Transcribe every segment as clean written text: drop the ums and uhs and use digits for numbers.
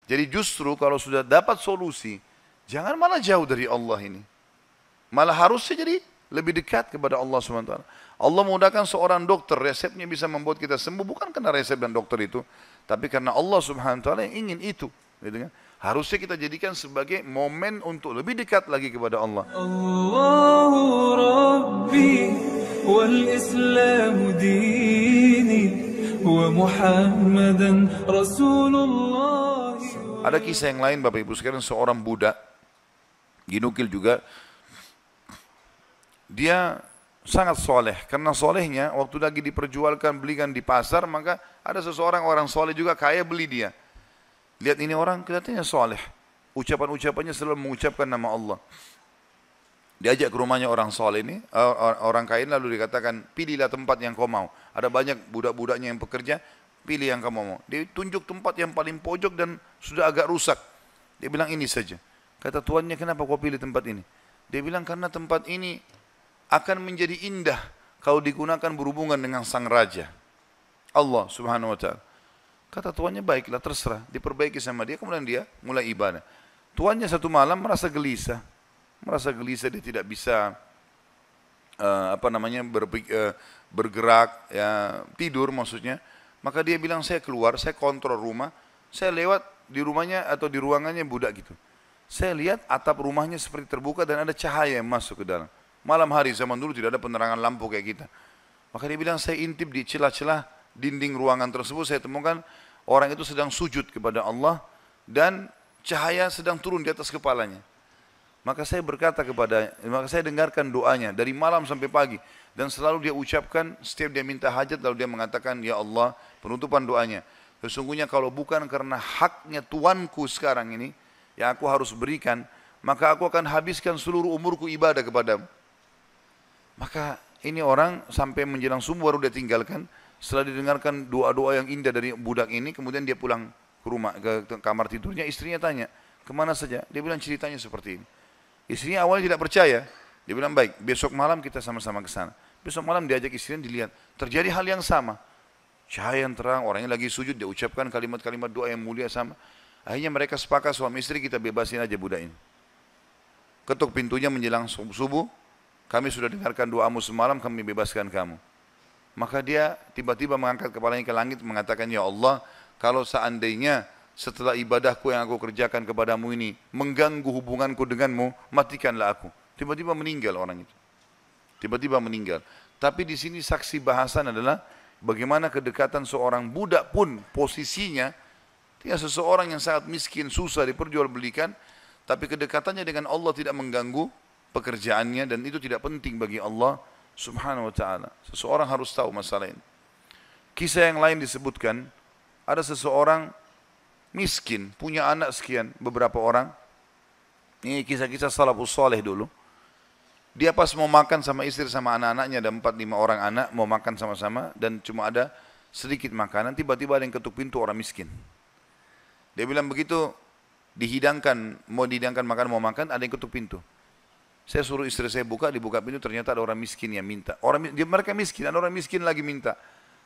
Jadi justru kalau sudah dapat solusi, jangan malah jauh dari Allah ini. Malah harusnya jadi lebih dekat kepada Allah SWT. Allah mudahkan seorang dokter, resepnya bisa membuat kita sembuh, bukan karena resep dan dokter itu, tapi karena Allah SWT yang ingin itu. Gitu kan? Harusnya kita jadikan sebagai momen untuk lebih dekat lagi kepada Allah. Allahu Rabbi wal Islam dini wa Muhammadan Rasulullah. Ada kisah yang lain Bapak Ibu sekalian, seorang budak, dinukil juga, dia sangat soleh. Karena solehnya, waktu lagi diperjualkan, belikan di pasar, maka ada seseorang orang soleh juga kaya beli dia. Lihat ini orang kelihatannya soleh, ucapan-ucapannya selalu mengucapkan nama Allah. Diajak ke rumahnya orang soleh ini, orang kaya, lalu dikatakan, pilihlah tempat yang kau mau. Ada banyak budak-budaknya yang pekerja, pilih yang kamu mau. Dia tunjuk tempat yang paling pojok dan sudah agak rusak. Dia bilang ini saja. Kata tuannya, kenapa kau pilih tempat ini? Dia bilang karena tempat ini akan menjadi indah kalau digunakan berhubungan dengan sang raja, Allah Subhanahu wa ta'ala. Kata tuannya, baiklah terserah, diperbaiki sama dia, kemudian dia mulai ibadah. Tuannya satu malam merasa gelisah dia tidak bisa bergerak, ya, tidur maksudnya. Maka dia bilang, saya keluar, saya kontrol rumah, saya lewat di rumahnya atau di ruangannya budak gitu. Saya lihat atap rumahnya seperti terbuka dan ada cahaya yang masuk ke dalam. Malam hari, zaman dulu tidak ada penerangan lampu kayak kita. Maka dia bilang, saya intip di celah-celah dinding ruangan tersebut, saya temukan orang itu sedang sujud kepada Allah dan cahaya sedang turun di atas kepalanya. Maka saya dengarkan doanya dari malam sampai pagi. Dan selalu dia ucapkan, setiap dia minta hajat, lalu dia mengatakan, ya Allah, penutupan doanya, sesungguhnya kalau bukan karena haknya Tuanku sekarang ini, yang aku harus berikan, maka aku akan habiskan seluruh umurku ibadah kepadamu. Maka ini orang sampai menjelang subuh baru dia tinggalkan. Setelah didengarkan doa-doa yang indah dari budak ini, kemudian dia pulang ke rumah, ke kamar tidurnya. Istrinya tanya, kemana saja? Dia bilang ceritanya seperti ini. Istrinya awalnya tidak percaya. Dia bilang, baik, besok malam kita sama-sama ke sana. Besok malam diajak istrinya, dilihat. Terjadi hal yang sama. Cahaya yang terang, orangnya lagi sujud, dia ucapkan kalimat-kalimat doa yang mulia sama. Akhirnya mereka sepakat suami istri, kita bebasin aja budak ini. Ketuk pintunya menjelang subuh, kami sudah dengarkan doamu semalam, kami bebaskan kamu. Maka dia tiba-tiba mengangkat kepalanya ke langit mengatakan, ya Allah, kalau seandainya setelah ibadahku yang aku kerjakan kepadamu ini mengganggu hubunganku denganmu, matikanlah aku. Tiba-tiba meninggal orang itu. Tiba-tiba meninggal. Tapi di sini saksi bahasan adalah bagaimana kedekatan seorang budak pun posisinya, dia seseorang yang sangat miskin, susah diperjualbelikan, tapi kedekatannya dengan Allah tidak mengganggu pekerjaannya dan itu tidak penting bagi Allah Subhanahu wa ta'ala. Seseorang harus tahu masalah ini. Kisah yang lain disebutkan, ada seseorang miskin, punya anak sekian, beberapa orang. Ini kisah-kisah salafus saleh dulu. Dia pas mau makan sama istri sama anak-anaknya, ada 4-5 orang anak, mau makan sama-sama dan cuma ada sedikit makanan, tiba-tiba ada yang ketuk pintu, orang miskin. Dia bilang begitu dihidangkan, mau dihidangkan makan, mau makan, ada yang ketuk pintu. Saya suruh istri saya buka, dibuka pintu, ternyata ada orang miskin yang minta. Mereka miskin, ada orang miskin lagi minta.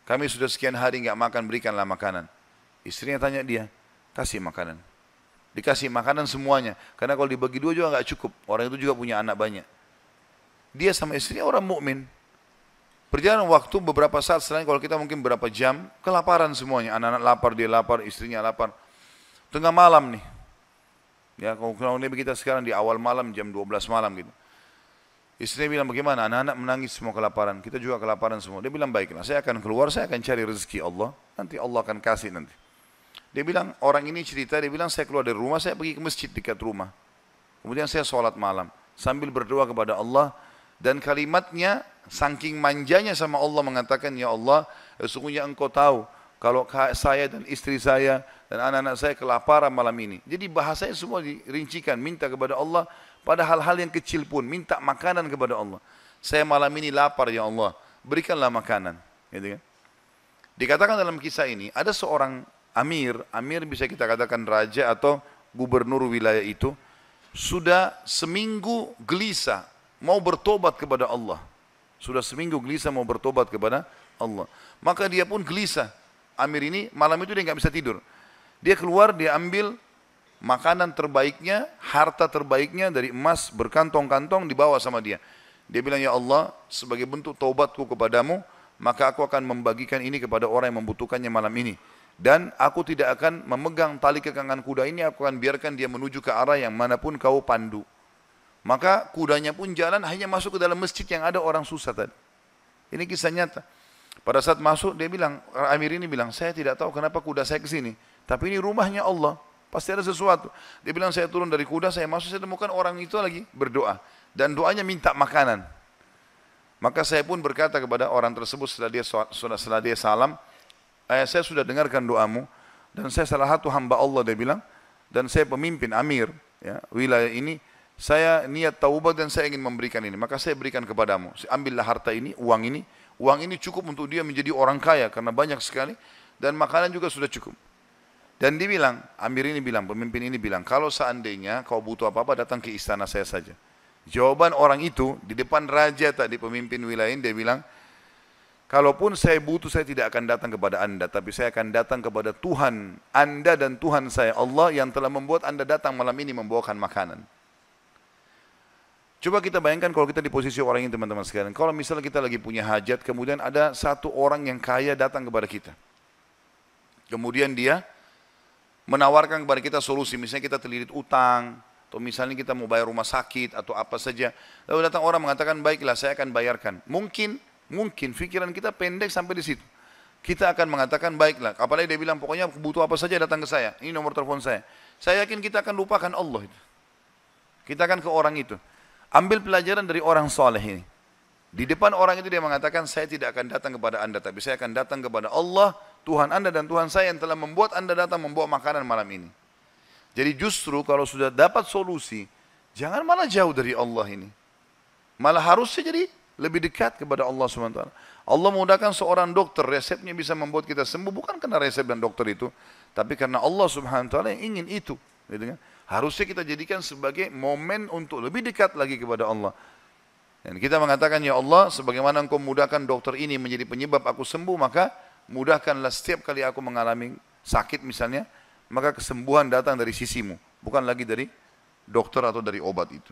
Kami sudah sekian hari enggak makan, berikanlah makanan. Istrinya tanya dia, kasih makanan. Dikasih makanan semuanya, karena kalau dibagi dua juga enggak cukup. Orang itu juga punya anak banyak. Dia sama istrinya orang mukmin. Berjalan waktu beberapa saat setelahnya, kalau kita mungkin berapa jam, kelaparan semuanya. Anak-anak lapar, dia lapar, istrinya lapar. Tengah malam nih. Ya, kalau kita sekarang di awal malam, jam 12 malam gitu. Istrinya bilang, bagaimana? Anak-anak menangis semua kelaparan. Kita juga kelaparan semua. Dia bilang, baiklah, saya akan keluar, saya akan cari rezeki Allah. Nanti Allah akan kasih nanti. Dia bilang, orang ini cerita, dia bilang, saya keluar dari rumah, saya pergi ke masjid dekat rumah. Kemudian saya sholat malam. Sambil berdoa kepada Allah. Dan kalimatnya, saking manjanya sama Allah mengatakan, ya Allah, sesungguhnya engkau tahu, kalau saya dan istri saya dan anak-anak saya kelaparan malam ini. Jadi bahasanya semua dirincikan, minta kepada Allah pada hal-hal yang kecil pun, minta makanan kepada Allah. Saya malam ini lapar ya Allah, berikanlah makanan. Gitu kan? Dikatakan dalam kisah ini, ada seorang amir bisa kita katakan raja atau gubernur wilayah itu, sudah seminggu gelisah, mau bertobat kepada Allah. Sudah seminggu gelisah mau bertobat kepada Allah. Maka dia pun gelisah. Amir ini malam itu dia nggak bisa tidur. Dia keluar, dia ambil makanan terbaiknya, harta terbaiknya dari emas berkantong-kantong dibawa sama dia. Dia bilang, ya Allah, sebagai bentuk taubatku kepadamu, maka aku akan membagikan ini kepada orang yang membutuhkannya malam ini. Dan aku tidak akan memegang tali kekangan kuda ini, aku akan biarkan dia menuju ke arah yang manapun kau pandu. Maka kudanya pun jalan, hanya masuk ke dalam masjid yang ada orang susah tadi. Ini kisah nyata. Pada saat masuk dia bilang, Amir ini bilang, saya tidak tahu kenapa kuda saya ke sini, tapi ini rumahnya Allah, pasti ada sesuatu. Dia bilang, saya turun dari kuda, saya masuk, saya temukan orang itu lagi berdoa, dan doanya minta makanan. Maka saya pun berkata kepada orang tersebut setelah dia salam, saya sudah dengarkan doamu, dan saya salah satu hamba Allah, dia bilang, dan saya pemimpin Amir ya, wilayah ini, saya niat taubat dan saya ingin memberikan ini, maka saya berikan kepadamu. Ambillah harta ini, uang ini cukup untuk dia menjadi orang kaya karena banyak sekali, dan makanan juga sudah cukup. Dan dia bilang, Amir ini bilang, pemimpin ini bilang, kalau seandainya kau butuh apa-apa datang ke istana saya saja. Jawaban orang itu di depan raja tadi, pemimpin wilayah ini, dia bilang, kalaupun saya butuh, saya tidak akan datang kepada anda, tapi saya akan datang kepada Tuhan anda dan Tuhan saya, Allah yang telah membuat anda datang malam ini membawakan makanan. Coba kita bayangkan kalau kita di posisi orang ini, teman-teman sekalian. Kalau misalnya kita lagi punya hajat, kemudian ada satu orang yang kaya datang kepada kita. Kemudian dia menawarkan kepada kita solusi, misalnya kita terlilit utang, atau misalnya kita mau bayar rumah sakit, atau apa saja. Lalu datang orang mengatakan, baiklah saya akan bayarkan. Mungkin pikiran kita pendek sampai di situ. Kita akan mengatakan, baiklah. Apalagi dia bilang, pokoknya butuh apa saja datang ke saya. Ini nomor telepon saya. Saya yakin kita akan lupakan Allah itu. Kita akan ke orang itu. Ambil pelajaran dari orang soleh ini. Di depan orang itu dia mengatakan, saya tidak akan datang kepada anda, tapi saya akan datang kepada Allah, Tuhan anda dan Tuhan saya yang telah membuat anda datang membawa makanan malam ini. Jadi justru kalau sudah dapat solusi, jangan malah jauh dari Allah ini. Malah harusnya jadi lebih dekat kepada Allah SWT. Allah mudahkan seorang dokter, resepnya bisa membuat kita sembuh, bukan karena resep dan dokter itu, tapi karena Allah SWT yang ingin itu. Gitu kan? Harusnya kita jadikan sebagai momen untuk lebih dekat lagi kepada Allah. Dan kita mengatakan, ya Allah, sebagaimana engkau mudahkan dokter ini menjadi penyebab aku sembuh, maka mudahkanlah setiap kali aku mengalami sakit misalnya, maka kesembuhan datang dari sisimu, bukan lagi dari dokter atau dari obat itu.